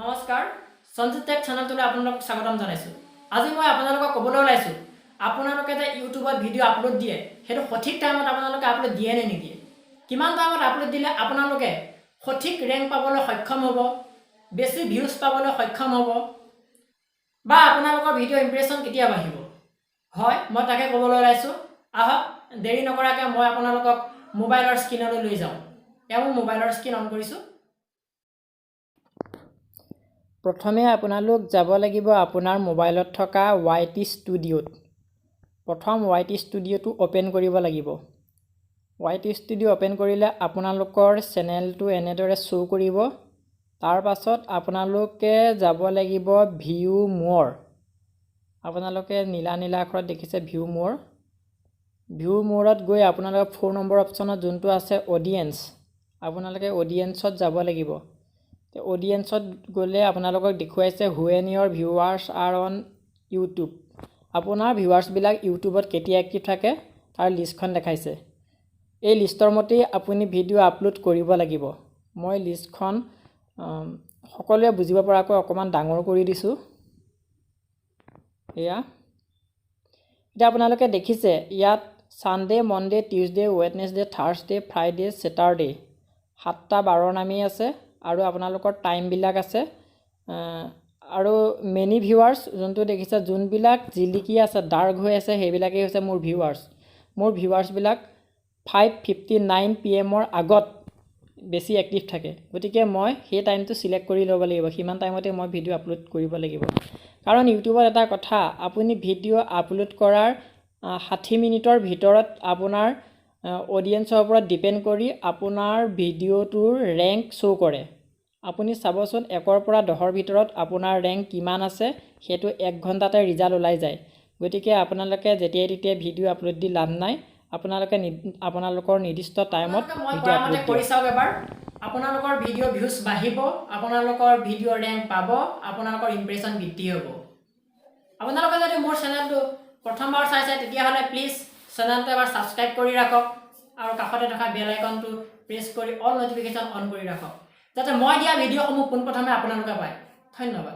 নমস্কাৰ সঞ্জিব টেক চেনেলটোলৈ আপোনালোকক স্বাগতম জনাইছোঁ। আজি মই আপোনালোকক ক'বলৈ ওলাইছোঁ আপোনালোকে যে ইউটিউবত ভিডিঅ' আপলোড দিয়ে সেইটো সঠিক টাইমত আপোনালোকে আপলোড দিয়ে নে নিদিয়ে, কিমান টাইমত আপলোড দিলে আপোনালোকে সঠিক ৰেংক পাবলৈ সক্ষম হ'ব, বেছি ভিউজ পাবলৈ সক্ষম হ'ব বা আপোনালোকৰ ভিডিঅ' ইমপ্ৰেশ্যন কেতিয়া বাঢ়িব। হয়, মই তাকে ক'বলৈ ওলাইছোঁ। আহক দেৰি নকৰাকৈ মই আপোনালোকক মোবাইলৰ স্ক্ৰীনলৈ লৈ যাওঁ। এওঁ মোবাইলৰ স্ক্ৰীন অন কৰিছোঁ। প্ৰথমে আপোনালোক যাব লাগিব আপোনাৰ মোবাইলত থকা YT ষ্টুডিঅ'ত। প্ৰথম YT ষ্টুডিঅ'টো অ'পেন কৰিব লাগিব। YT ষ্টুডিঅ' অ'পেন কৰিলে আপোনালোকৰ চেনেলটো এনেদৰে শ্ব' কৰিব। তাৰ পাছত আপোনালোকে যাব লাগিব ভিউ মোৰ। আপোনালোকে নীলা নীলা আখৰত দেখিছে ভিউ মোৰ। ভিউ মোৰত গৈ আপোনালোকে 4 নম্বৰ অপশ্যনত যোনটো আছে অডিয়েন্স, আপোনালোকে অডিয়েন্সত যাব লাগিব। অডিয়েন্সত গ'লে আপোনালোকক দেখুৱাইছে when your viewers are on YouTube. আপোনাৰ ভিউৱাৰ্ছবিলাক ইউটিউবত কেতিয়া এক্টিভ থাকে তাৰ লিষ্টখন দেখাইছে। এই লিষ্টৰ মতেই আপুনি ভিডিঅ' আপলোড কৰিব লাগিব। মই লিষ্টখন সকলোৱে বুজিব পৰাকৈ অকণমান ডাঙৰ কৰি দিছোঁ। এয়া এতিয়া আপোনালোকে দেখিছে ইয়াত Sunday, Monday, Tuesday, Wednesday, Thursday, Friday, Saturday 7টা বাৰৰ নামেই আছে আৰু আপোনালোকৰ টাইমবিলাক আছে। আৰু মেনি ভিউৱাৰ্ছ যোনটো দেখিছে, যোনবিলাক জিলিকি আছে ডাৰ্ক হৈ আছে সেইবিলাকেই হৈছে মোৰ ভিউৱাৰ্ছ। মোৰ ভিউৱাৰ্ছবিলাক 5:59 PM আগত বেছি এক্টিভ থাকে। গতিকে মই সেই টাইমটো চিলেক্ট কৰি ল'ব লাগিব, সিমান টাইমতে মই ভিডিঅ' আপলোড কৰিব লাগিব। কাৰণ ইউটিউবত এটা কথা, আপুনি ভিডিঅ' আপলোড কৰাৰ 60 মিনিটৰ ভিতৰত আপোনাৰ অডিয়েন্সৰ ওপৰত ডিপেণ্ড কৰি আপোনাৰ ভিডিঅ'টোৰ ৰেংক শ্ব' কৰে। আপুনি চাবচোন 1ৰ পৰা 10ৰ ভিতৰত আপোনাৰ ৰেংক কিমান আছে, সেইটো 1 ঘণ্টাতে ৰিজাল্ট ওলাই যায়। গতিকে আপোনালোকে যেতিয়াই তেতিয়াই ভিডিঅ' আপলোড দি লাভ নাই, আপোনালোকে আপোনালোকৰ নিৰ্দিষ্ট টাইমত ভিডিঅ' আপলোড কৰি চাওক এবাৰ। আপোনালোকৰ ভিডিঅ' ভিউজ বাঢ়িব, আপোনালোকৰ ভিডিঅ' ৰেংক পাব, আপোনালোকৰ ইমপ্ৰেশ্যন বৃদ্ধি হ'ব। আপোনালোকে যদি মোৰ চেনেলটো প্ৰথমবাৰ চাইছে তেতিয়াহ'লে প্লিজ চেনেলটো এবাৰ ছাবস্ক্ৰাইব কৰি ৰাখক আৰু কাষতে থকা বেল আইকনটো প্ৰেছ কৰি অল নটিফিকেশ্যন অন কৰি ৰাখক, যাতে মই দিয়া ভিডিঅ'সমূহ পোনপ্ৰথমে আপোনালোকে পায়। ধন্যবাদ।